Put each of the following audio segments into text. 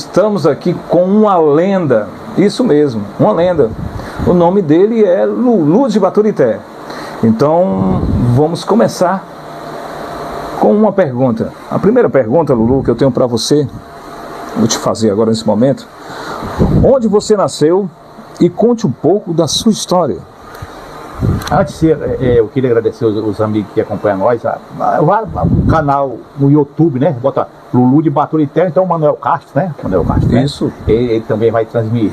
Estamos aqui com uma lenda, isso mesmo, uma lenda. O nome dele é Lulu de Baturité. Então, vamos começar com uma pergunta. A primeira pergunta, Lulu, que eu tenho para você, vou te fazer agora nesse momento. Onde você nasceu e conte um pouco da sua história. Antes, eu queria agradecer os amigos que acompanham nós. O canal no YouTube, né? Bota Lulu de Baturité, então o Manuel Castro, né? Manuel Castro, né? Isso. Ele também vai transmitir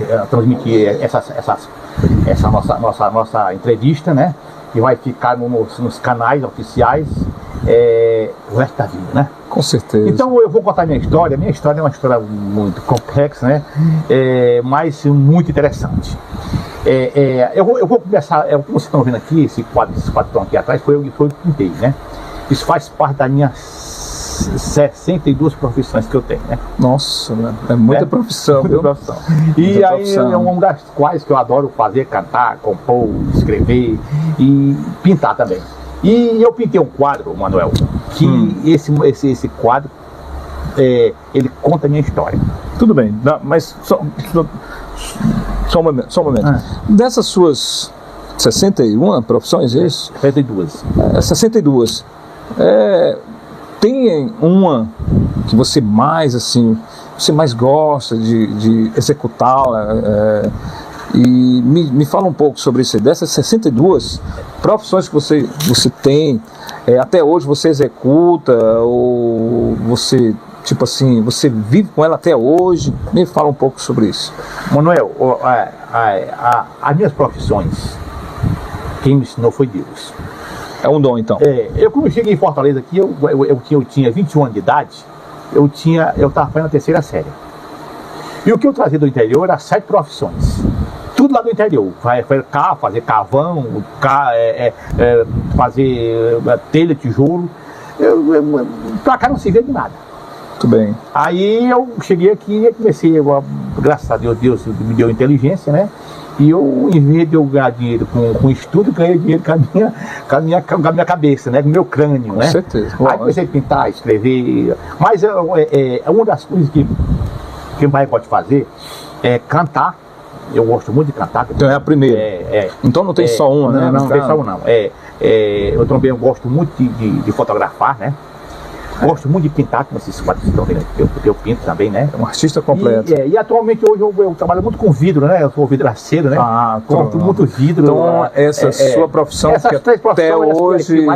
essa nossa entrevista, né? E vai ficar nos canais oficiais o resto da vida, né? Com certeza. Então eu vou contar minha história. Minha história é uma história muito complexa, né? Mas muito interessante. Eu vou começar, como vocês estão vendo aqui, esses quadros que estão aqui atrás, foi eu que pintei, né? Isso faz parte das minhas 62 profissões que eu tenho, né? Nossa, é muita profissão. Muita profissão. E muita aí profissão. é uma das quais que eu adoro fazer, cantar, compor, escrever e pintar também. E eu pintei um quadro, Manuel, que esse quadro, ele conta a minha história. Tudo bem, mas só um momento. Dessas suas 61 profissões, é isso? 62. 62. Tem uma que você mais, assim, você mais gosta de executá-la? E me fala um pouco sobre isso. Dessas 62 profissões que você tem, até hoje você executa, ou você, tipo assim, você vive com ela até hoje? Me fala um pouco sobre isso. Manuel, as minhas profissões, quem me ensinou foi Deus. É um dom, então. Quando eu cheguei em Fortaleza aqui, eu tinha 21 anos de idade, eu estava fazendo a terceira série. E o que eu trazia do interior era 7 profissões. Tudo lá do interior. Fazer carvão, fazer telha, tijolo. Pra cá não se vê de nada. Muito bem. Aí eu cheguei aqui e comecei, graças a Deus, Deus me deu inteligência, né? E eu, em vez de eu ganhar dinheiro com estudo, ganhei dinheiro com a minha cabeça, né? Com o meu crânio, né? Com certeza. Aí comecei a pintar, escrever. Mas uma das coisas que eu mais gosto de fazer é cantar. Eu gosto muito de cantar. Então é a primeira. Então não tem só uma, né? Não tem só uma, não. Eu também gosto muito de fotografar, né? Gosto muito de pintar, como vocês estão vendo aqui, porque eu pinto também, né? É um artista completo. E atualmente hoje eu trabalho muito com vidro, né? Eu sou vidraceiro, né? Compro muito vidro. Então essa sua profissão, essas três até hoje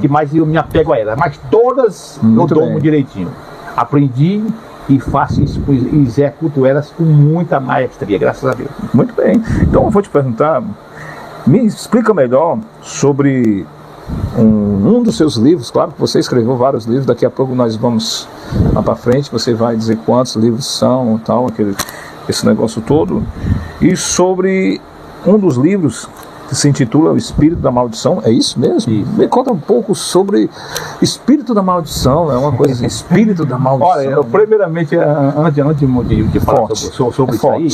que mais eu me apego a ela. Mas todas muito eu domo direitinho. Aprendi e faço isso, e executo elas com muita maestria, graças a Deus. Muito bem. Então eu vou te perguntar, me explica melhor sobre um dos seus livros. Claro que você escreveu vários livros, daqui a pouco nós vamos lá para frente, você vai dizer quantos livros são, tal, esse negócio todo. E sobre um dos livros que se intitula O Espírito da Maldição, é isso mesmo? Isso. Me conta um pouco sobre Espírito da Maldição, é uma coisa assim, Espírito da Maldição. Olha, primeiramente, antes de falar sobre isso aí,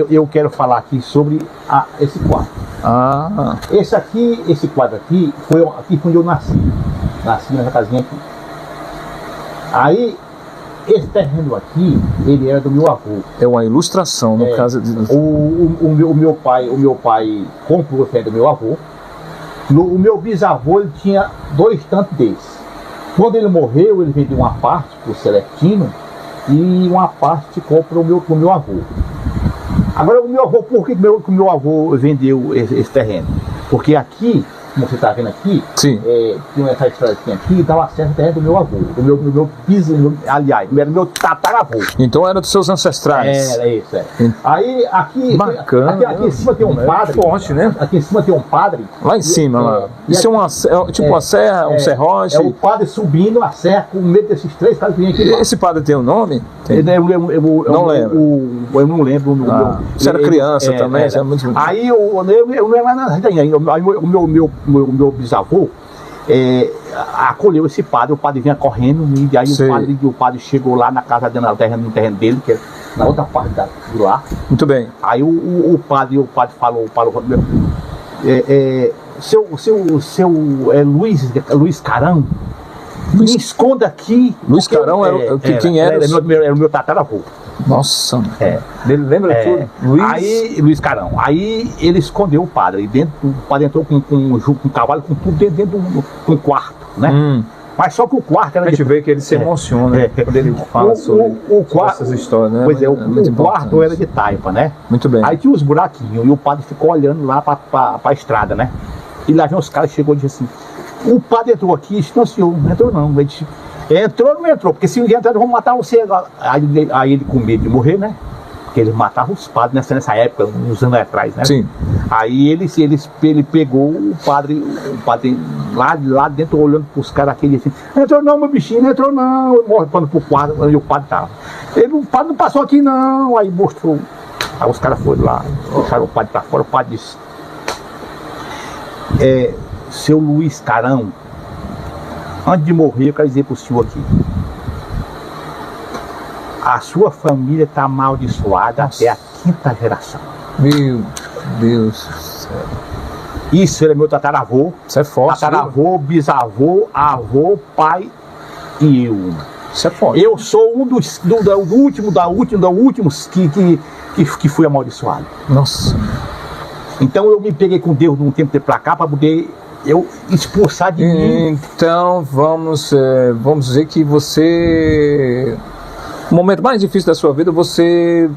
eu quero falar aqui sobre esse quadro. Esse quadro aqui foi onde eu nasci. Nasci nessa casinha aqui. Aí, esse terreno aqui, ele era do meu avô. É uma ilustração, no caso de... O meu pai comprou o terreno do meu avô. O meu bisavô, ele tinha 2 tantos desses. Quando ele morreu, ele vendeu uma parte para o Celestino e uma parte comprou o meu avô. Agora, o meu avô, por que o meu avô vendeu esse terreno? Porque aqui, como você está vendo aqui, tinha essa história aqui, estava certo o terreno do meu avô, do meu bisavô, aliás, era do meu tataravô. Então era dos seus ancestrais. Era isso, Aí aqui, bacana, aqui em cima tem um padre. Forte, né? Aqui em cima tem um padre. Lá em cima, lá. Isso uma serra, um serrote. É o padre subindo a serra com medo desses 3 caras que vêm aqui. Esse padre tem um nome? Não lembro. Eu não lembro. Você era criança também? Aí eu não era nada ainda. Aí o meu bisavô acolheu esse padre. O padre vinha correndo e aí o padre chegou lá na casa dele, no terreno dele, que é na outra parte de lá. Muito bem. Aí o padre falou seu Luiz Carão, me esconda aqui. Luiz Carão quem era? Era o meu tataravô. Nossa, ele lembra tudo? Aí, Luiz Carão, aí ele escondeu o padre, o padre entrou com um cavalo, com tudo dentro de um quarto, né? Mas só que o quarto era... A gente vê que ele se emociona quando ele fala sobre essas histórias, né? Pois é, o quarto era de taipa, né? Muito bem. Aí tinha uns buraquinhos e o padre ficou olhando lá pra estrada, né? E lá vem os caras, chegou e disse assim, o padre entrou aqui, disse, não senhor, não entrou não. Ele disse, entrou ou não entrou? Porque se entrar, vamos matar você agora. Aí ele com medo de morrer, né? Porque eles matavam os padres nessa época, uns anos atrás, né? Sim. Aí ele pegou o padre lá dentro, olhando pros caras aquele assim, entrou não, meu bichinho, não entrou não. Morrendo pro quarto, onde o padre tava. O padre não passou aqui não. Aí mostrou. Aí os caras foram lá, deixaram o padre pra fora, o padre disse, seu Luiz Carão, antes de morrer, eu quero dizer pro senhor aqui, a sua família está amaldiçoada até a 5ª geração. Meu Deus do céu. Isso era meu tataravô. Isso é forte. Tataravô, bisavô, avô, pai e eu. Isso é forte. Eu sou um dos últimos que fui amaldiçoado. Nossa. Então eu me peguei com Deus de um tempo pra cá para poder eu expulsar de mim. Então vamos dizer que você, o momento mais difícil da sua vida, você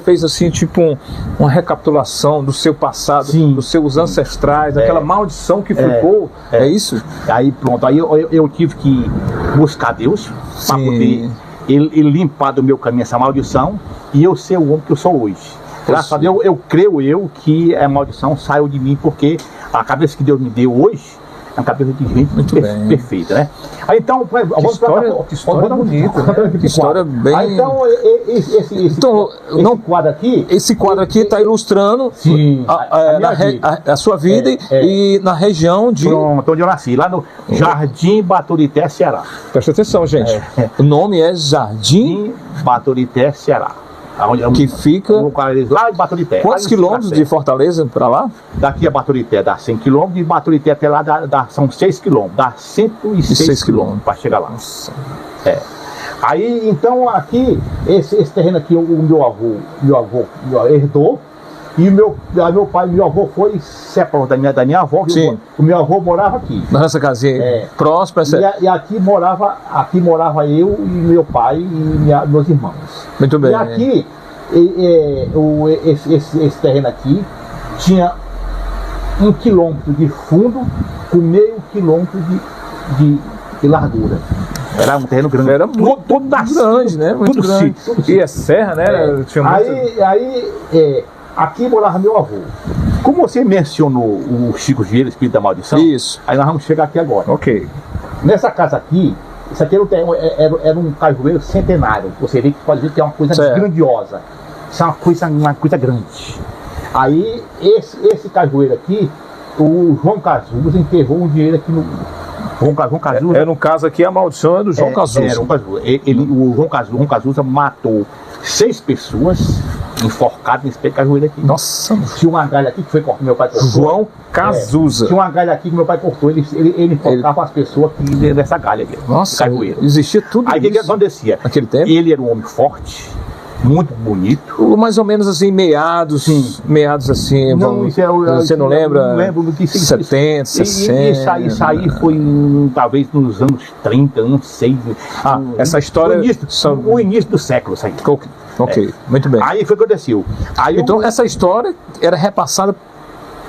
fez assim tipo uma recapitulação do seu passado, Sim. dos seus ancestrais, daquela maldição que ficou, é isso? Aí pronto, aí eu tive que buscar Deus para poder ele limpar do meu caminho essa maldição e eu ser o homem que eu sou hoje. Graças a Deus, eu creio que a maldição saiu de mim, porque a cabeça que Deus me deu hoje é uma cabeça de gente perfeita, né? Aí então, vamos que história bonita, que história bem... Aí, então, esse quadro aqui... Esse quadro aqui está ilustrando a sua vida e na região de... Pronto, onde eu nasci, lá no Jardim Baturité, Ceará. Presta atenção, gente. O nome é Jardim Baturité, Ceará. Que fica lá em Baturité. Quantos quilômetros de Fortaleza para lá? Daqui a Baturité dá 100 km, de Baturité até lá são 6 km, dá 106 km para chegar lá. Nossa. Aí então aqui, esse terreno aqui, o meu avô herdou, e meu pai, meu avô foi separado da minha avó. Sim. O meu avô morava aqui. Nessa casinha próxima. E aqui morava eu e meu pai e meus irmãos. Muito bem. E aqui, esse terreno aqui tinha 1 quilômetro de fundo com meio quilômetro de largura. Era um terreno grande. Era todo grande, né? Muito grande. E a serra, né? Aqui morava meu avô. Como você mencionou o Chico Vieira, espírito da maldição, isso. Aí nós vamos chegar aqui agora. Ok. Nessa casa aqui, isso aqui era um cajueiro centenário. Você vê que pode ver que é uma coisa grandiosa. Isso é uma coisa grande. Aí, esse cajueiro aqui, o João Cazuza enterrou um dinheiro aqui no... João Cazuza. No caso aqui, a maldição é do João Cazuza. O João Cazuza matou 6 pessoas enforcadas nesse pé de cajueiro aqui. Nossa. Tinha uma galha aqui que foi cortar, meu pai cortou. João Cazuza. Tinha uma galha aqui que meu pai cortou, ele enforcava as pessoas aqui nessa galha aqui. Nossa, cajueiro. Existia tudo aí isso. Aí o que acontecia? Naquele tempo? Ele era um homem forte, muito bonito. Mais ou menos assim, meados assim. Você não lembra? Não lembro do que 70, 60. Isso aí foi talvez nos anos 30, não sei. Essa história... O início do século, isso aí. Ok, muito bem. Aí foi o que aconteceu. Então essa história era repassada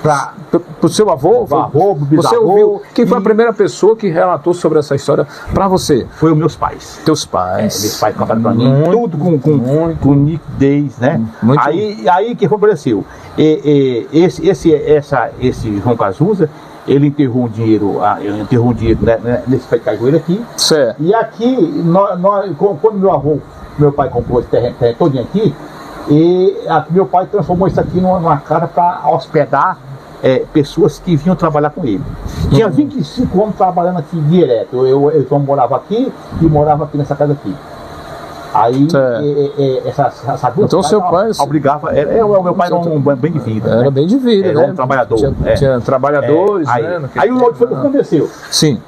para o seu avô? Você ouviu? Quem foi a primeira pessoa que relatou sobre essa história para você? Foi os meus pais. Teus pais? Meus pais contaram para mim tudo com nitidez, né? Aí o que aconteceu? Esse João Cazuza, ele enterrou um dinheiro nesse pé de cajueiro aqui. Certo. E aqui, quando meu pai comprou esse terreno todinho aqui, e meu pai transformou isso aqui numa casa para hospedar pessoas que vinham trabalhar com ele. Tinha 25 homens trabalhando aqui direto. Eles moravam aqui e moravam aqui nessa casa aqui. Aí essa duas então seu pai obrigava. O meu pai era um bem de vida. Era bem de vida, né? Um trabalhador. Tinha trabalhadores, aí o que foi que aconteceu? Sim.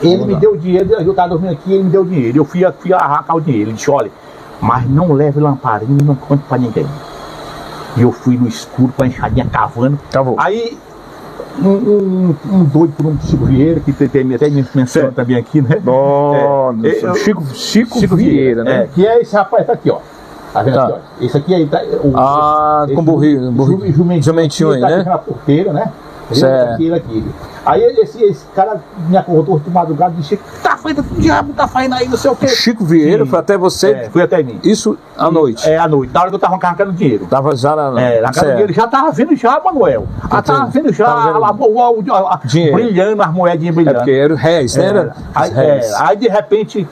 Ele me deu o dinheiro, eu estava dormindo aqui, ele me deu o dinheiro. Eu fui arrancar o dinheiro. Ele disse, olha, mas não leve lamparina e não conte para ninguém. E eu fui no escuro com a enxadinha cavando. Aí um doido por um Chico Vieira, que tem até menção também aqui, né? Chico Vieira, né? Que é esse rapaz, tá aqui, ó. Tá vendo aqui, ó? Esse aqui aí tá. Com burrinho, jumentinho aí, né? Na porteira, né? Certo. Aqui. Aí esse cara me acordou de madrugada e disse, tá fazendo o diabo, tá fazendo aí, não sei o quê. Chico Vieira foi até você? Foi até mim. Isso à noite? À noite, na hora que eu tava arrancando dinheiro. Tava já na casa dele, já tava vendo já, Manuel. Tava vendo já, dinheiro. Brilhando, as moedinhas brilhando. Porque era réis, né? Aí de repente,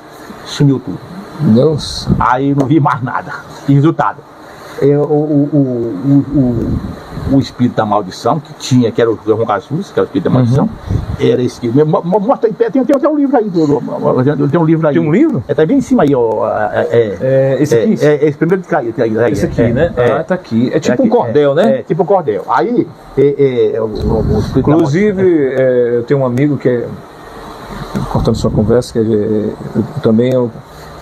sumiu tudo. Deus. Aí não vi mais nada. E resultado, o espírito da maldição que tinha, que era o João Jesus, que era o espírito da maldição, era esse aqui. Mostra aí, tem até um livro aí. Tem um livro aí. Tem um livro? Tá bem em cima aí, ó. Esse aqui? Esse primeiro de cair. Esse aqui, né? Tá aqui. É tipo um cordel, né? É, tipo um cordel. Aí, o espírito inclusive, eu tenho um amigo que é, cortando sua conversa, que eu também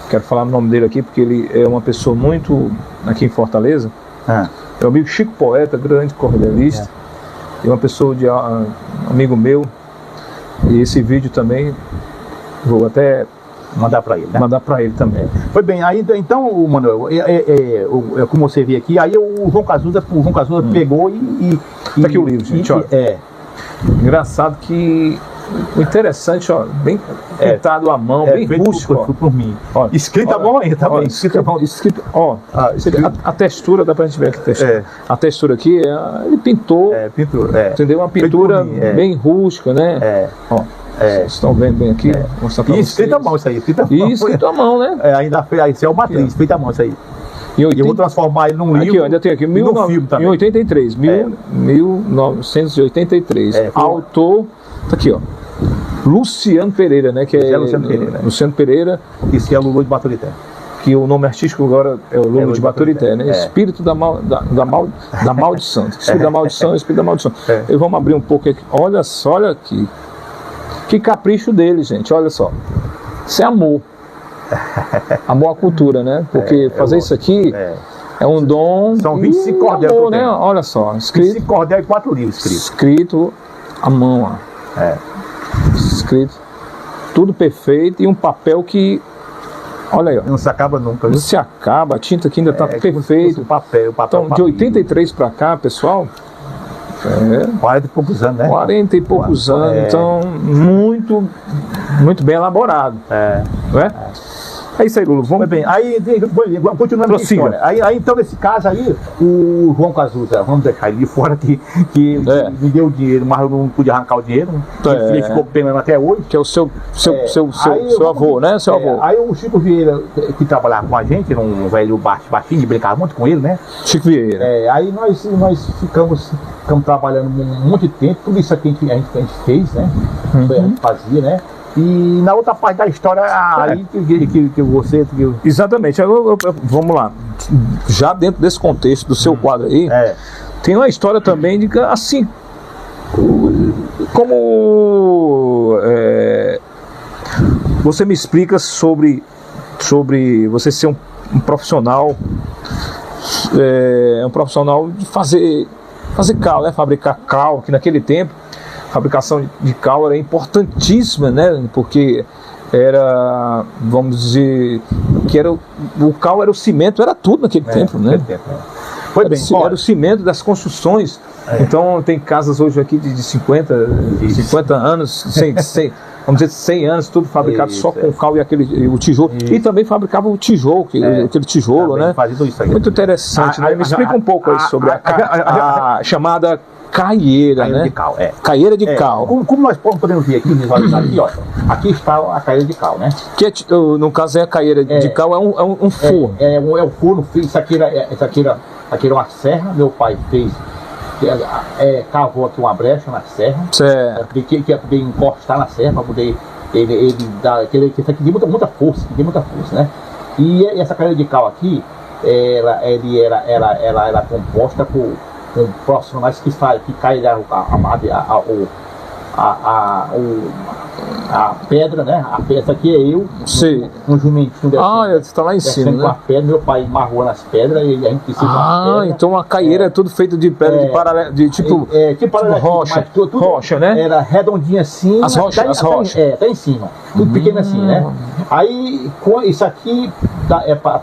quero falar o nome dele aqui, porque ele é uma pessoa muito, aqui em Fortaleza, é o amigo Chico Poeta, grande cordelista, e uma pessoa amigo meu, e esse vídeo também vou até mandar para ele, né? Mandar para ele também. Foi bem, aí então, Manuel, como você vê aqui, aí o João Cazuza pegou e tá aqui o livro, gente, olha. Engraçado que o interessante, ó, bem pintado à mão, bem rústico, por mim. Ó, escrito à mão ainda também. Escrito, ó, a textura, dá pra gente ver aqui a textura. A textura aqui, ele pintou, entendeu? Uma pintura bem rústica, né? Ó, vocês estão vendo bem aqui? Mostrar pra vocês. Escrito à mão isso aí, escrito à mão, né? Ainda isso é uma matriz, escrito à mão isso aí. E eu vou transformar ele num livro. Aqui, ó, ainda tem aqui, em 83, 1983. Autor, tá aqui, ó. Luciano Pereira, né? Que é Luciano Pereira. Isso que é Lulu de Baturité. Que o nome artístico agora é o Lulu de Baturité, né? Espírito da maldição. Espírito da maldição, espírito da maldição. E vamos abrir um pouco aqui. Olha só, olha aqui. Que capricho dele, gente. Olha só. Isso é amor. Amor à cultura, né? Porque fazer isso aqui é um dom. São 25 cordéis, né? Olha só. Escrito, 25 cordéis e 4 livros escrito à mão, ó. Escrito. Tudo perfeito e um papel que. Olha aí, ó. Não se acaba nunca, viu? Não se acaba, a tinta aqui ainda está perfeita. O papel então, de 83 para cá, pessoal. 40 e poucos anos, né? 40 e poucos anos, então muito bem elaborado. Não é? É isso aí, Lulu. Vamos bem. Aí, continuando a história. Aí, então, nesse caso aí, o João Cazuza, vamos deixar ele de fora, que me deu o dinheiro, mas eu não pude arrancar o dinheiro. Ele ficou penando até hoje. Que é o seu avô, né? Seu avô. Aí o Chico Vieira, que trabalhava com a gente, era um velho baixinho, brincava muito com ele, né? Chico Vieira. Aí nós ficamos trabalhando muito tempo, tudo isso aqui a gente fez, né? A gente fazia, né? E na outra parte da história, aí que você... Exatamente. Vamos lá. Já dentro desse contexto do seu quadro aí, tem uma história também de assim, como você me explica sobre você ser um profissional, um profissional de fazer cal, né? Fabricar cal, que naquele tempo a fabricação de cal era importantíssima, né? Porque era, vamos dizer, que era o cal era o cimento, era tudo naquele tempo, né? Era o cimento das construções. Então tem casas hoje aqui de 50 anos, vamos dizer 100 anos, tudo fabricado só com cal e o tijolo. E também fabricava o tijolo, aquele tijolo, né? Muito interessante, né? Me explica um pouco aí sobre a chamada caieira, né? De cal, caieira de cal. Como nós podemos ver aqui, visualizar aqui, ó. Aqui está a caieira de cal, né? Que no caso a caieira de cal é um forno. É um forno. Isso aqui era uma serra, meu pai fez. Cavou aqui uma brecha na serra. Que ia poder encostar na serra para poder ele dar. Isso aqui tem muita força, né? E essa caieira de cal aqui, ela era composta por profissionais que caem a a pedra, né? Essa aqui é eu, Sim. um jumentinho Ah, você tá lá em cima, descendo com a né? pedra, meu pai marrou nas pedras e a gente precisa Ah, então a caieira é tudo feito de pedra de paralelo, de tipo, tipo rocha, mas tudo rocha, né? Era redondinha assim. As rochas, as rochas. Tá em cima. Tudo pequeno assim, né? Aí, isso aqui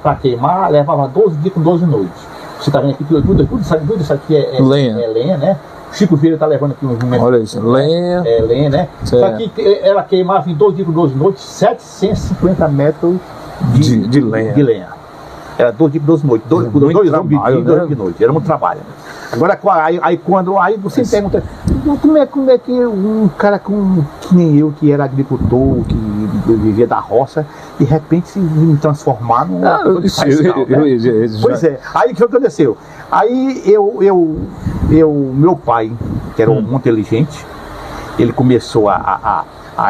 pra queimar, levava 12 dias com 12 noites. Você tá vendo aqui, tudo isso aqui é lenha, né? Chico Vieira tá levando aqui uns momentos. Olha isso, lenha. Lenha, né? Só que ela queimava em 12 dias com 12 noites, 750 metros de lenha. Era 12 dias com 12 noites. Dois trabalho, dias de noite. Era muito trabalho. Agora, aí você pergunta, como é que um cara que nem eu, que era agricultor, que vivia da roça, de repente se me transformar num. Pois é, aí o que aconteceu? Aí meu pai, que era muito inteligente, ele começou a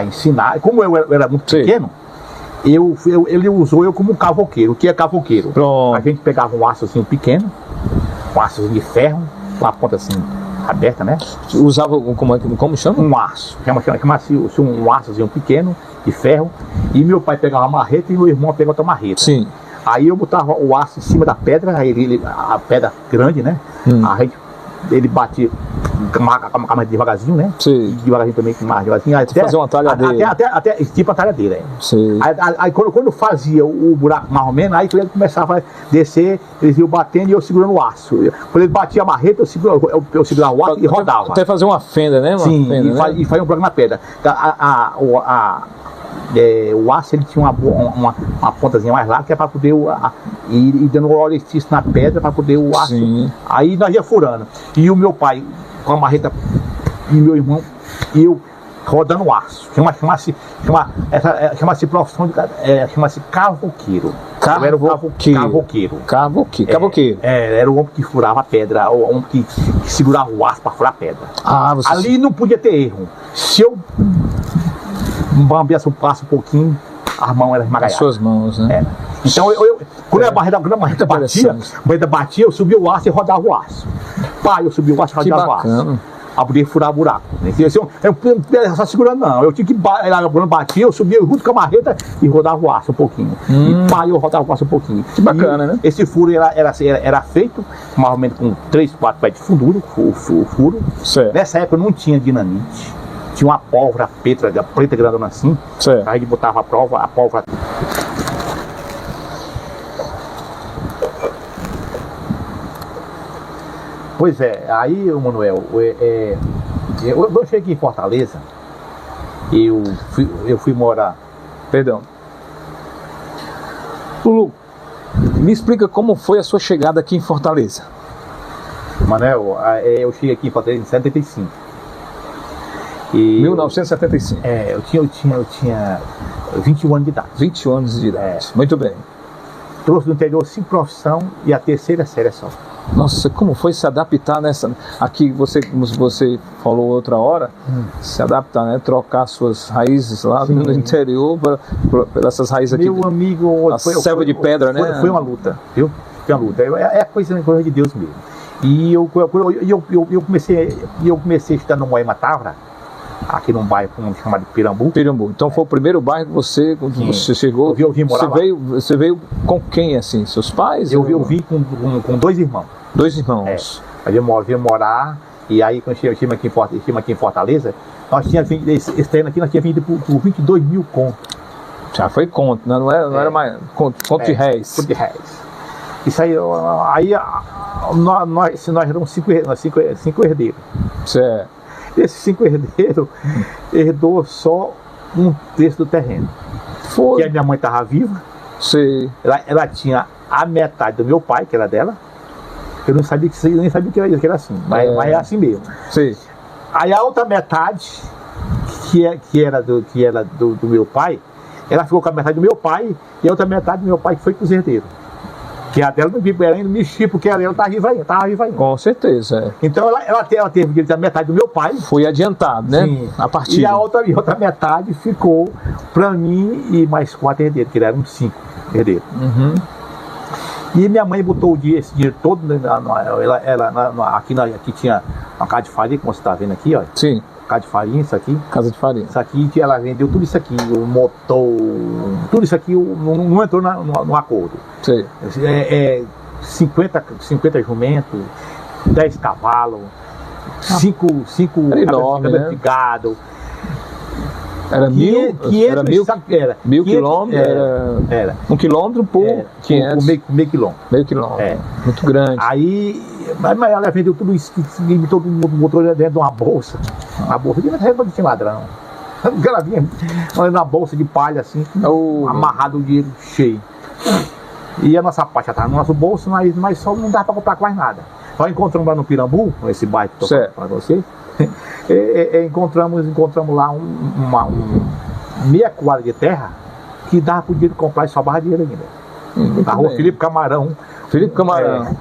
ensinar, como eu era muito pequeno, ele usou eu como um cavoqueiro. O que é cavoqueiro? Pronto. A gente pegava um açozinho pequeno, um aço de ferro, com a ponta assim aberta, né? Usava, como chama? Um aço, chama-se um açozinho pequeno de ferro, e meu pai pegava uma marreta e meu irmão pegava outra marreta. Sim. Aí eu botava o aço em cima da pedra, a pedra grande, né? Ele batia mais devagarzinho, né? Sim. Devagarzinho também, mais devagarzinho. Até fazer uma talhadeira. Até tipo a talhadeira. Sim. Aí quando fazia o buraco mais ou menos, aí quando ele começava a descer, eles iam batendo e eu segurando o aço. Quando ele batia a marreta, eu segurava o aço e rodava. Até fazer uma fenda, né? Sim, fenda, e fazia um buraco na pedra. O aço ele tinha uma pontazinha mais larga que é para poder ir dando um orifício na pedra para poder o aço. Sim. Aí nós ia furando. E o meu pai com a marreta e meu irmão e eu rodando o aço. Chama-se profissão chama-se cavoqueiro. Eu era o cavoqueiro. Era o homem que furava a pedra, o homem que segurava o aço para furar a pedra. Ali não podia ter erro. Se eu bambeasse o passo um pouquinho, as mãos eram esmagaiadas. As suas mãos, né? Então, quando a barreta batia, eu subia o aço e rodava o aço. Eu subia o aço e rodava o aço. Pra poder furar buraco. Eu só segurando, não. Eu tinha que, quando batia, eu subia junto com a marreta e rodava o aço um pouquinho. Eu rodava o aço um pouquinho. Que bacana, né? Esse furo era feito mais ou menos com 3, 4 pés de fundura, o furo. Certo. Nessa época não tinha dinamite. Tinha uma pólvora preta grandona assim. Certo. Aí a gente botava a pólvora. Pois é, aí, Manuel, eu cheguei em Fortaleza, eu fui morar. Perdão. Lulu, me explica como foi a sua chegada aqui em Fortaleza. Manuel, eu cheguei aqui em Fortaleza em 75. 1975. Eu tinha 21 anos de idade. 21 anos de idade. Muito bem. Trouxe do interior 5 profissões e a terceira série só. Nossa, como foi se adaptar nessa... Aqui, como você falou outra hora, se adaptar, né? Trocar suas raízes lá no interior para essas raízes aqui. Meu amigo... A selva de pedra, né? Foi uma luta, viu? Foi uma luta. É coisa de Deus mesmo. E eu comecei a estudar no Moema Tavra, aqui num bairro chamado Pirambu. Então foi o primeiro bairro que você chegou. Eu vim morar você veio com quem, assim? Seus pais? Eu vim com 2 irmãos. 2 irmãos. Aí eu vim morar, e aí quando eu estive aqui em Fortaleza, nós tínhamos esse terreno aqui, nós tínhamos vindo por 22 mil contos. Já foi conto, né? Não era mais conto de réis. Conto de réis. Isso aí nós éramos 5 herdeiros. Certo. Esses 5 herdeiros herdou só 1/3 do terreno. Foi. Que a minha mãe estava viva. Sim. Ela tinha a metade do meu pai, que era dela. Eu nem sabia que era assim, mas é assim mesmo. Sim. Aí a outra metade, que era do meu pai, ela ficou com a metade do meu pai, e a outra metade do meu pai que foi com os herdeiros. Que a dela não mexia, porque ela estava viva ainda. Com certeza. Então ela teve a metade do meu pai. Foi adiantado, né? Sim. A partir. E a outra metade ficou para mim e mais 4 herdeiros, que eram 5 herdeiros. E minha mãe botou esse dinheiro todo, aqui tinha uma casa de farinha, como você está vendo aqui, ó. Sim. casa de farinha, isso aqui. Casa de farinha. Isso aqui que ela vendeu tudo isso aqui, o motor, tudo isso aqui não entrou no acordo. Sei. 50 jumentos, 10 cavalos, 5 Era enorme, né? de gado. Era 1.000 quilômetros, era 1 quilômetro por 500. Meio quilômetro. Meio quilômetro. É. Muito grande. Aí, mas ela vendeu tudo isso, todo mundo botou dentro de uma bolsa. Uma bolsa de tinha ladrão. Ela vinha na bolsa de palha assim, amarrado o dinheiro cheio. E a nossa parte já estava no nosso bolso, mas só não dava para comprar quase nada. Nós encontramos lá no Pirambu, nesse bairro que estou falando para você, encontramos lá uma meia quadra de terra que dava para o dinheiro comprar e sobrava dinheiro ainda. Na rua Felipe Camarão. Felipe Camarão.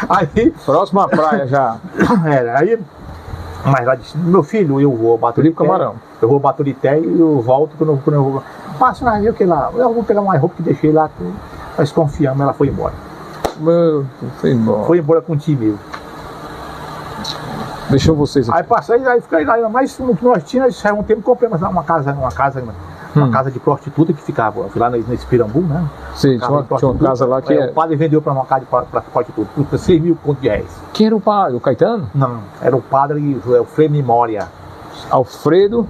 Aí, próximo à praia já. Mas ela disse, meu filho, eu vou a Baturité. Felipe Camarão. Eu vou a Baturité e eu volto quando eu vou. Mas nós viu que lá, eu vou pegar uma roupa que deixei lá, nós confiamos, ela foi embora. Foi embora. Foi embora com o tio meu. Deixou vocês aqui. Aí passei, aí fiquei lá, mas no que nós tínhamos, saiu um tempo, compramos uma casa de prostituta que ficava lá nesse Pirambu, né? Sim, tinha uma casa lá que o padre vendeu para uma casa de prostituta por 6 mil contos de reais. Quem era o padre? O Caetano? Não, era o padre, o Frei Memória. Alfredo?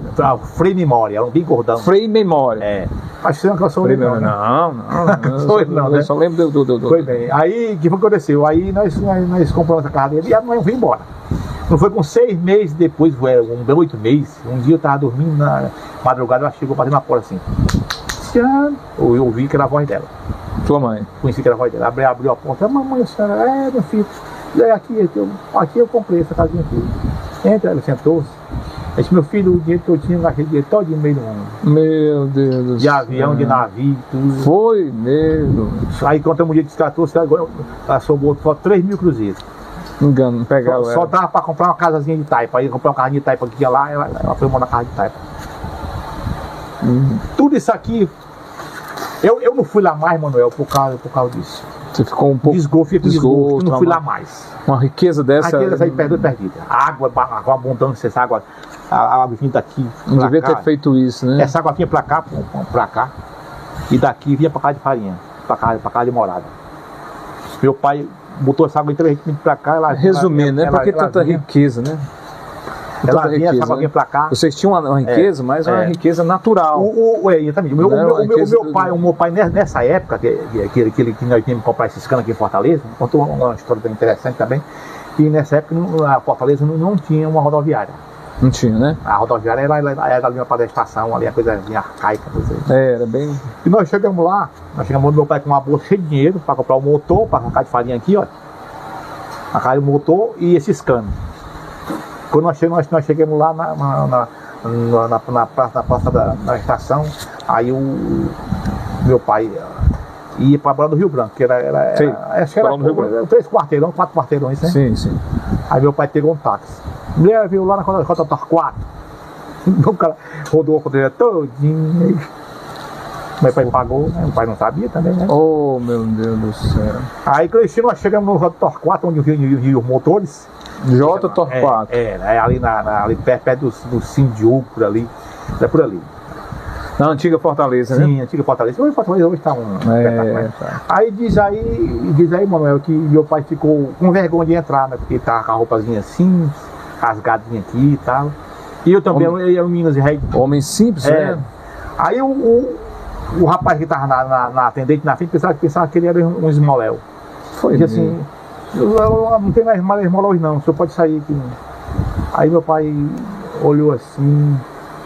Frei Memória, era um bem gordão. Frei Memória. É. Acho que você não cansou ele, não. Não. Eu só lembro do. Foi bem. Aí, o que aconteceu? Aí nós compramos essa casa dele e nós fomos embora. Não foi com 6 meses depois, foi 8 meses. Um dia eu estava dormindo na madrugada, ela chegou batendo na porta assim. Eu ouvi que era a voz dela. Tua mãe? Conheci que era a voz dela. Abriu a porta. Mamãe, a senhora, meu filho. Aqui eu comprei essa casinha aqui. Entra, ela sentou-se. Eu disse, meu filho, o dinheiro que eu tinha, eu gastei dinheiro todo no meio do ano. Meu Deus do céu. De avião, de navio, tudo. Foi mesmo. Aí contamos um dia de 14, agora ela sobrou só 3 mil cruzeiros. Engano, não pegava ela. Só dava para comprar uma casazinha de taipa. Aí comprar uma casinha de taipa que tinha lá, ela foi morar na casa de taipa. Tudo isso aqui, eu não fui lá mais, Manuel, por causa disso. Você ficou um pouco desgosto, não fui lá mais. Uma riqueza dessa. A riqueza aí perdida. Água, com abundância, essa água, a água vinha daqui. Não devia ter feito isso, né? Essa água vinha pra cá, e daqui vinha pra casa de farinha, pra casa de morada. Meu pai botou essa água em 3 litros pra cá. Resumindo, né? Por que tanta riqueza, né? Ela vinha, essa água vinha pra cá. Vocês tinham uma riqueza, mas uma riqueza natural. O meu pai nessa época, que nós tínhamos que comprar esses canos aqui em Fortaleza, contou uma história bem interessante também, que nessa época a Fortaleza não tinha uma rodoviária. Não tinha, né? A rodoviária era ali para a estação, ali a coisa arcaica. Era bem... E nós chegamos lá, meu pai com uma bolsa cheia de dinheiro para comprar o motor, para arrancar de farinha aqui, ó. A casa do motor e esses canos. Quando nós chegamos lá na praça da estação, aí o meu pai ia para a Barão do Rio Branco, que era 3 quarteirões, 4 quarteirões, né? Sim. Aí meu pai pegou um táxi. Mulher veio lá na Rota Torquato. O cara rodou a rodoviária todinho. Meu pai pagou, né? O pai não sabia também, né? Oh, meu Deus do céu. Aí nós chegamos no Rota Torquato, onde viu os motores. J. Torquato. Ali perto do Sindiú, por ali. É por ali. Na antiga Fortaleza, né? Sim, antiga Fortaleza. Hoje está Aí diz aí, Manuel, que meu pai ficou com vergonha de entrar, né? Porque tava com a roupazinha assim, rasgadinha aqui e tal. E eu também, eu era um Minas Reis. Homem simples, né? Aí o rapaz que tava na atendente na frente pensava que ele era um esmoléu. Foi assim, não tem mais esmola hoje não, o senhor pode sair aqui. Aí meu pai olhou assim,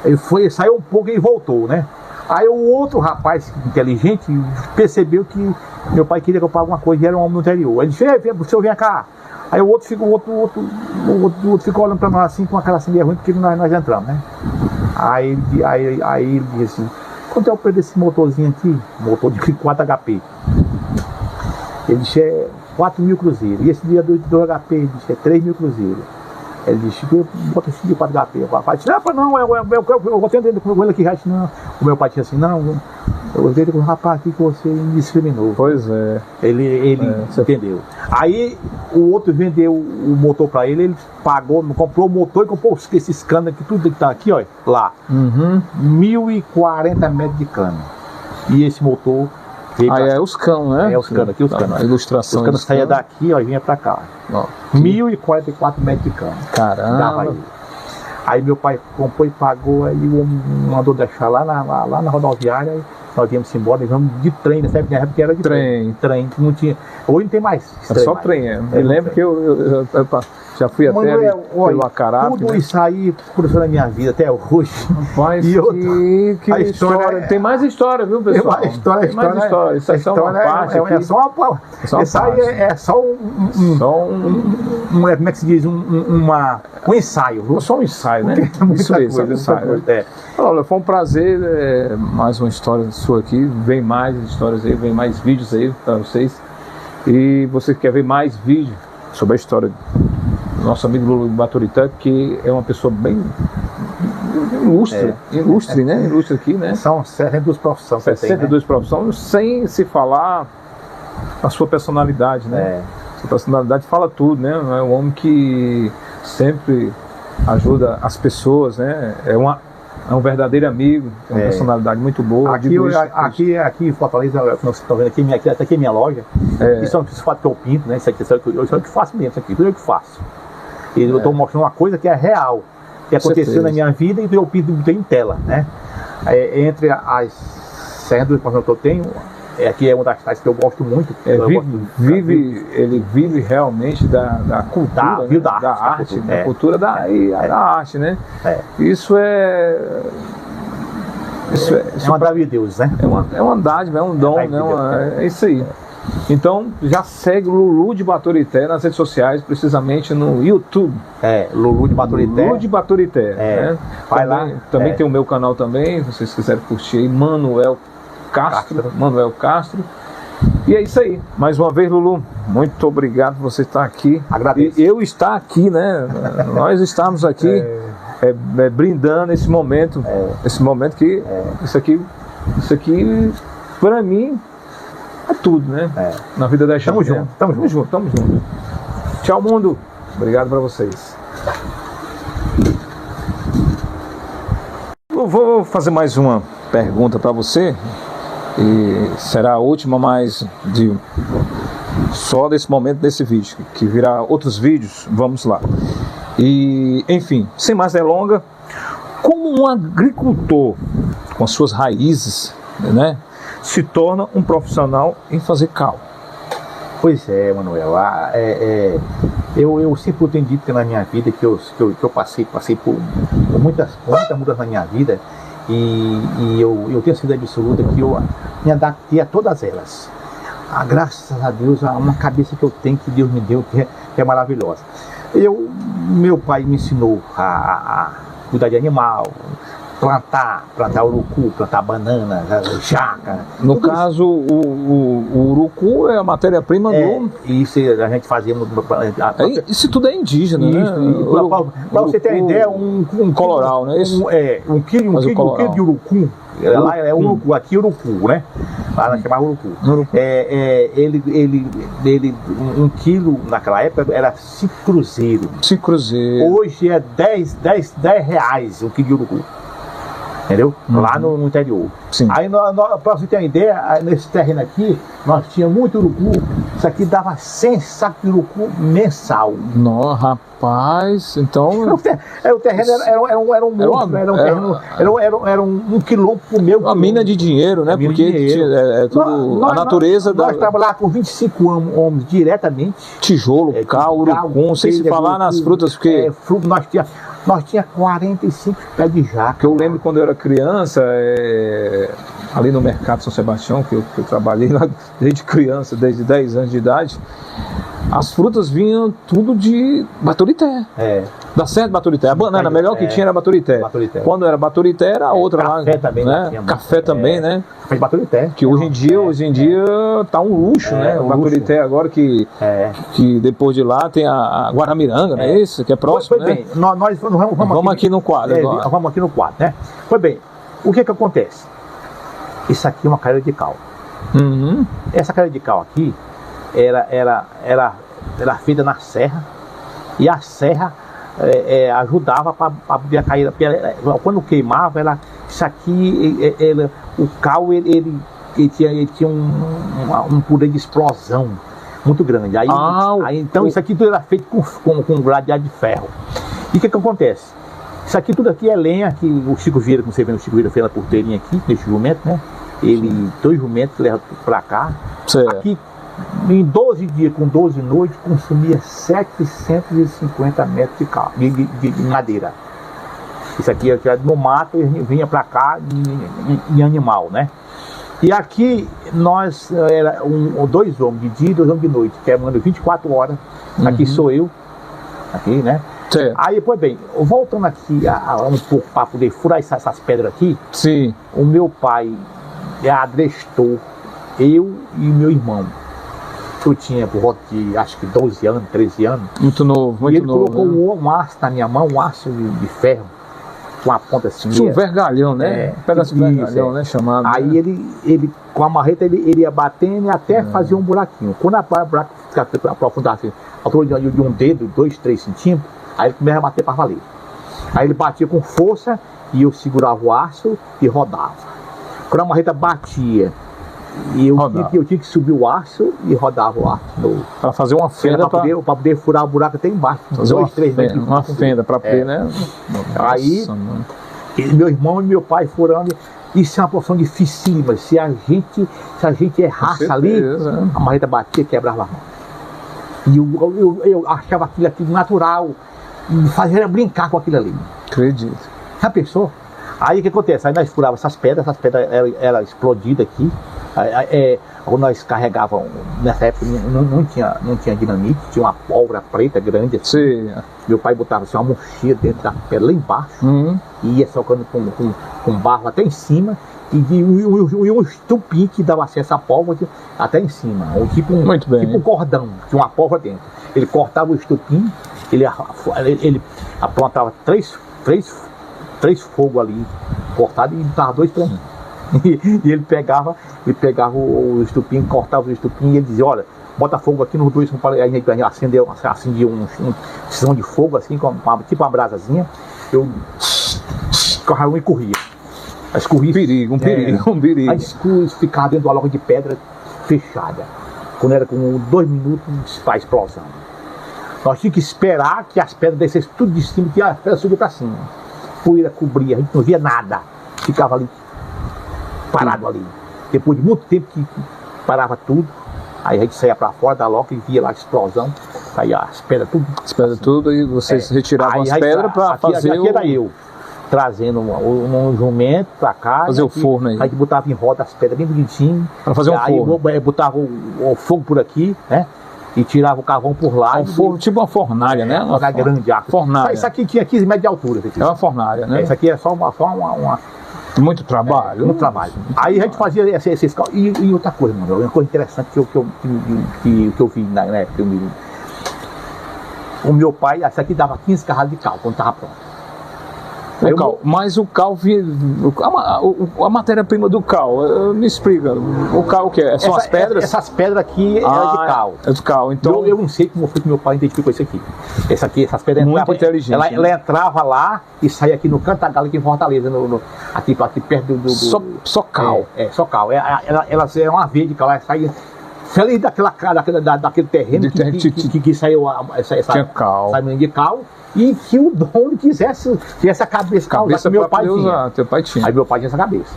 ele saiu um pouco e voltou, né? Aí o outro rapaz inteligente percebeu que meu pai queria comprar alguma coisa e era um homem do interior. Ele disse, o senhor vem cá. Aí o outro ficou olhando para nós assim, com aquela assim, ruim, porque nós entramos, né? Aí ele disse assim, quanto é o preço desse motorzinho aqui? Motor de 4 HP. Ele disse, 4 mil cruzeiros. E esse dia do HP, ele disse, 3 mil cruzeiros. Ele disse, bota esse de 4 HP. O papai disse, não, eu vou atender com ele aqui. Não. O meu pai disse assim, não, Eu vejo com o rapaz aqui que você me discriminou. Pois é. Ele entendeu. Aí o outro vendeu o motor para ele pagou, comprou o motor e comprou esses canos aqui, tudo que tá aqui, ó, lá. 1.040 metros de cano. E esse motor veio Aí é os canos, né? É os canos aqui, os canos. A ilustração. Os canos saíam daqui, ó, e vinha pra cá. 1.044 metros de cano. Caramba. Dava aí. Aí meu pai comprou e pagou, aí o homem mandou deixar lá na rodoviária, aí nós viemos embora, e vamos de trem, nessa época era de trem. Não tinha. Hoje não tem mais. Era só trem, Me lembro que eu já fui até pelo Acará. Tudo isso aí cruzou na minha vida até hoje. Rapaz, que a história. Tem mais história, viu, pessoal? Tem mais história. Isso é só uma parte. É só uma parte. Isso aí é só como é que se diz? Um ensaio. Viu? Só um ensaio, né? Isso mesmo, um ensaio. Olha, foi um prazer, mais uma história sua aqui. Vem mais histórias aí, vem mais vídeos aí para vocês. E você quer ver mais vídeos sobre a história do nosso amigo Lulu Batoritã, que é uma pessoa bem ilustre, né? Ilustre aqui, né? São 62 profissões. 62 profissões, sem se falar a sua personalidade, né? Sua personalidade fala tudo, né? É um homem que sempre ajuda as pessoas, né? É um verdadeiro amigo, tem uma personalidade muito boa. Aqui em Fortaleza, como vocês estão vendo aqui, essa aqui é minha loja. Isso é um fato que eu pinto, né? Isso aqui é o que faço mesmo, isso aqui, tudo eu que faço. E eu estou mostrando uma coisa que é real, que aconteceu na minha vida, e eu pinto em tela, né? Entre as 62 profissões que eu tenho, aqui é uma das tais que eu gosto muito. Ele vive realmente da cultura, da arte, da cultura da arte, né? Isso é uma dádiva de Deus, né? É uma dádiva, é um dom, né? É isso aí. Então já segue o Lulu de Baturité nas redes sociais, precisamente no YouTube. Lulu de Baturité. Lulu de Baturité. Né? Vai lá. Também tem o meu canal também, se vocês quiserem curtir aí, Manuel Castro. E é isso aí. Mais uma vez, Lulu, muito obrigado por você estar aqui. Agradeço. E eu estar aqui, né? Nós estamos aqui brindando esse momento. Esse momento que isso aqui para mim é tudo, né? Na vida da gente. Tamo junto. Tchau, mundo. Obrigado para vocês. Eu vou fazer mais uma pergunta para você. E será a última, mas só desse momento, desse vídeo, que virá outros vídeos. Vamos lá. E, enfim, sem mais delongas, como um agricultor com as suas raízes, né, se torna um profissional em fazer cal? Pois é, Manuel. Eu sempre tenho dito que na minha vida que eu passei por muitas mudanças na minha vida. E eu tenho certeza absoluta que eu me adaptei a todas elas. Graças a Deus, há uma cabeça que eu tenho, que Deus me deu, que é maravilhosa. Meu pai me ensinou a cuidar de animal, plantar urucu, plantar banana, jaca. No caso, o urucu é a matéria-prima do... Isso a gente fazia... Isso tudo é indígena, né? Para você ter uma ideia, um coloral, né? Um quilo de urucu. Lá é urucu, aqui é urucu, né? Lá nós chamava urucu. Um quilo naquela época era 5 cruzeiros. 5 cruzeiros. Hoje é 10 reais um quilo de urucu. Entendeu? Lá no interior. Sim. Aí, para você ter uma ideia, nesse terreno aqui, nós tínhamos muito urucu. Isso aqui dava 100 sacos de urucu mensal. Não, rapaz, então... O terreno era um quilômetro por meu. Uma mina de dinheiro, né? Porque tudo, a natureza... Nós trabalhávamos com 25 homens diretamente. Tijolo, cal, urucum, sem se falar nas frutas, porque... Nós tínhamos 45 pés de jaca. Eu lembro quando eu era criança, ali no Mercado São Sebastião, que eu trabalhei lá desde criança, desde 10 anos de idade, as frutas vinham tudo de Baturité. Da Serra de Baturité. A banana, melhor que tinha era Baturité. Quando era Baturité, era a outra lá. Café também, né? Café também, né? Café de Baturité. Que hoje em dia tá um luxo, né? O Baturité agora que depois de lá tem a Guaramiranga, não é isso? Que é próximo, né? Bem, nós vamos aqui no quadro. Vamos aqui no quadro, né? Pois bem, o que acontece? Isso aqui é uma carreira de cal. Uhum. Essa carreira de cal aqui era feita na serra, e a serra ajudava para poder a cair. Quando queimava, isso aqui, o cal ele tinha um poder de explosão muito grande. Então isso aqui tudo era feito com gradeado de ferro. E o que acontece? Isso aqui tudo aqui é lenha que o Chico Vieira, como você vê, o Chico Vieira fez a porteirinha aqui, nesse jumento, né? Dois jumentos que leva para cá. Certo. Aqui, em 12 dias, com 12 noites, consumia 750 metros de madeira. Isso aqui era tirado no mato e vinha para cá em animal, né? E aqui nós, era 2 homens de dia e 2 homens de noite, queimando 24 horas. Aqui sou eu, aqui, né? Certo. Aí, pois bem, voltando aqui um pouco para poder furar essas pedras aqui, sim, o meu pai adrestou eu e meu irmão. Eu tinha por volta de, acho que 12 anos, 13 anos. Muito novo, muito novo. E ele colocou né? um aço na minha mão, um aço de ferro, com a ponta assim. Um vergalhão, né? Pedaço de vergalhão, né? Chamado. Aí né? ele com a marreta, ele ia batendo e até fazia um buraquinho. Quando a buraco aprofundava assim, a altura de um dedo, 2, 3 centímetros, aí ele começava a bater para valer. Aí ele batia com força e eu segurava o aço e rodava. Quando a marreta batia, eu tinha que subir o aço e rodava o aço de novo. Para fazer uma fenda para poder furar o buraco até embaixo. Fazer 2, 3 metros. Uma fenda para poder, né? Aí, meu irmão e meu pai furando. Isso é uma profissão dificílima. Se a gente errasse ali, a marreta batia e quebrava a mão. E eu achava aquilo natural. E fazia brincar com aquilo ali. Acredito. Já pensou? Aí o que acontece? Aí nós furávamos essas pedras eram explodidas aqui. Quando nós carregávamos, nessa época não tinha dinamite, tinha uma pólvora preta grande assim. Sim. Meu pai botava assim, uma mochila dentro da pedra lá embaixo, e ia socando com barro até em cima, e um estupim que dava acesso à pólvora até em cima, tipo um cordão, tinha uma pólvora dentro. Ele cortava o estupim, ele aprontava três fogos ali cortados e dava 2 para mim. E ele pegava o estupim, cortava o estupim e ele dizia, olha, bota fogo aqui nos 2, aí a gente acendia um de fogo assim, tipo uma brasazinha, eu corria e corria. Um perigo. Aí ficava dentro de uma loja de pedra fechada. Quando era com 2 minutos para a explosão. Nós tínhamos que esperar que as pedras descessem tudo de cima, que as pedras subiam para cima. Poeira cobria, a gente não via nada. Ficava ali, parado ali. Depois de muito tempo que parava tudo, aí a gente saía para fora da loja e via lá a explosão, aí as pedras tudo. As pedras tudo, e vocês retiravam as pedras para fazer aqui era eu, trazendo um jumento para cá. Fazer o forno aí. Aí a gente botava em roda as pedras bem bonitinho. Para fazer um forno. Aí botava o fogo por aqui, né? E tirava o carvão por lá. Tipo uma fornalha, né? Uma grande fornalha. Isso aqui tinha 15 metros de altura. É uma fornalha, né? Isso aqui é só uma muito trabalho. Muito trabalho. Aí a gente fazia esses cálculos. E outra coisa, mano, uma coisa interessante que eu vi na época. O meu pai, isso aqui dava 15 carradas de cal quando estava pronto. Mas o cal, a matéria-prima do cal, me explica, o cal o que é? São as pedras? Essas pedras aqui eram de cal. É de cal, então... Eu não sei como foi que meu pai identificou isso aqui. Essas pedras muito inteligente. Ela entrava lá e saía aqui no Canto da Gala, aqui em Fortaleza, aqui perto do... Só cal. Só cal. Elas eram uma verde cal, ela saía... Feliz daquele terreno que saiu essa cal. De cal. E que o dono tivesse a cabeça que meu pai tinha. Teu pai tinha. Aí meu pai tinha essa cabeça.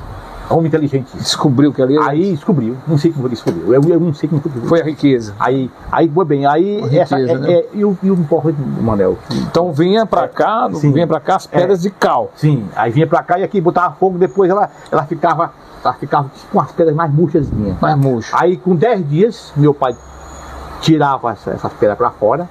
Homem inteligente. Descobriu que ali... Aí descobriu. Não sei como descobriu. Eu não sei como descobriu. Foi a riqueza. Aí foi bem. Aí riqueza, né? E o Manel. Então vinha pra cá, as pedras de cal. Sim. Aí vinha pra cá e aqui botava fogo, depois ela ficava com as pedras mais murchazinhas. Mais murcha. Aí com 10 dias, meu pai tirava essas pedras pra fora,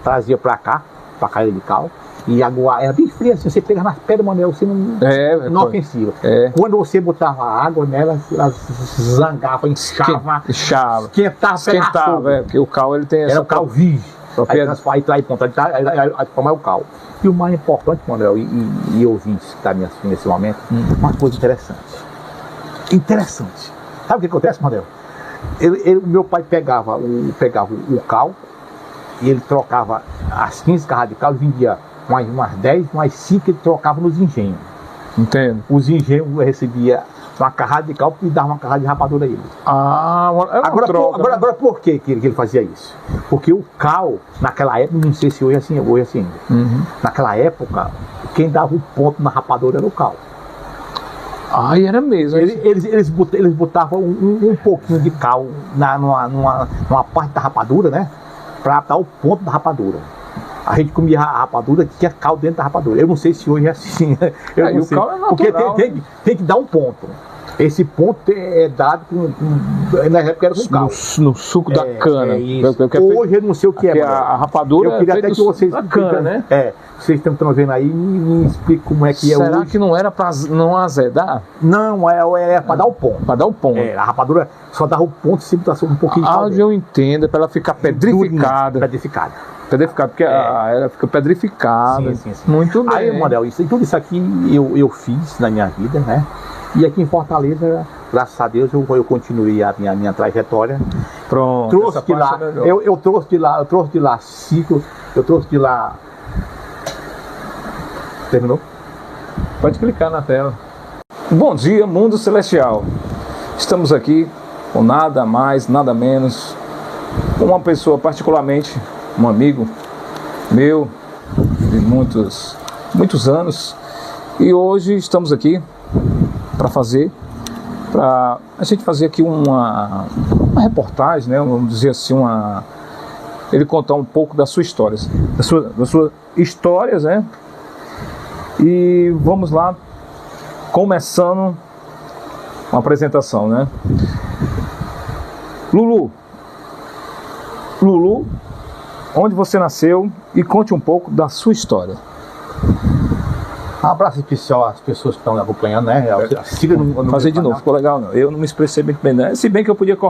trazia pra cá, pra cair de cal. E agora era bem fria, assim, você pega nas pedras, Manuel, você não ofensiva. Quando você botava água nelas, elas zangavam, inchava, esquentava. Porque o cal ele tem essa... Era o cal virgem. Aí pronto, aí tomar o cal. E o mais importante, Manuel, e eu vi isso que está nesse momento, uma coisa interessante. Interessante. Sabe o que acontece, Manuel? Meu pai pegava o cal e ele trocava as 15 carradas de cal, vendia umas 10, umas 5 ele trocava nos engenhos. Entendo. Os engenhos recebia uma carrada de cal e dava uma carrada de rapadura a ele. Agora, por que ele fazia isso? Porque o cal, naquela época, não sei se hoje é assim ainda. Uhum. Naquela época, quem dava o ponto na rapadura era o cal. Ai, era mesmo. Eles botavam um pouquinho de cal numa parte da rapadura, né? Pra dar o ponto da rapadura. A gente comia a rapadura, tinha cal dentro da rapadura. Eu não sei se hoje é assim. Eu não sei. O cal é natural, porque tem que dar um ponto. Esse ponto é dado na época era com cal. No suco da cana. Hoje eu não sei o que é. A rapadura eu queria é até que vocês da cana, né? Vocês estão vendo aí, me explica como é que é. Será que não era pra não azedar? Não, é pra dar o ponto. Pra dar o ponto. A rapadura só dava o ponto se botasse um pouquinho de cal. Eu entendo, é pra ela ficar pedrificada. Pedrificada, porque ela fica pedrificada. Sim. Muito bem. Aí, Manuel, tudo isso aqui eu fiz na minha vida, né? E aqui em Fortaleza, graças a Deus, eu continuei a minha trajetória. Pronto. Trouxe de lá, eu trouxe de lá 5, eu trouxe de lá. Terminou? Pode clicar na tela. Bom dia, mundo celestial. Estamos aqui com nada mais, nada menos, com uma pessoa particularmente, um amigo meu de muitos anos, e hoje estamos aqui para a gente fazer aqui uma reportagem, né? Vamos dizer assim, ele contar um pouco da sua história, das suas histórias, né? E vamos lá, começando uma apresentação, né? Lulu, onde você nasceu e conte um pouco da sua história. Um abraço especial às pessoas que estão acompanhando, né? Siga no Fazer de novo, ficou legal não? Eu não me expressei muito bem, né? Se bem que eu podia cortar.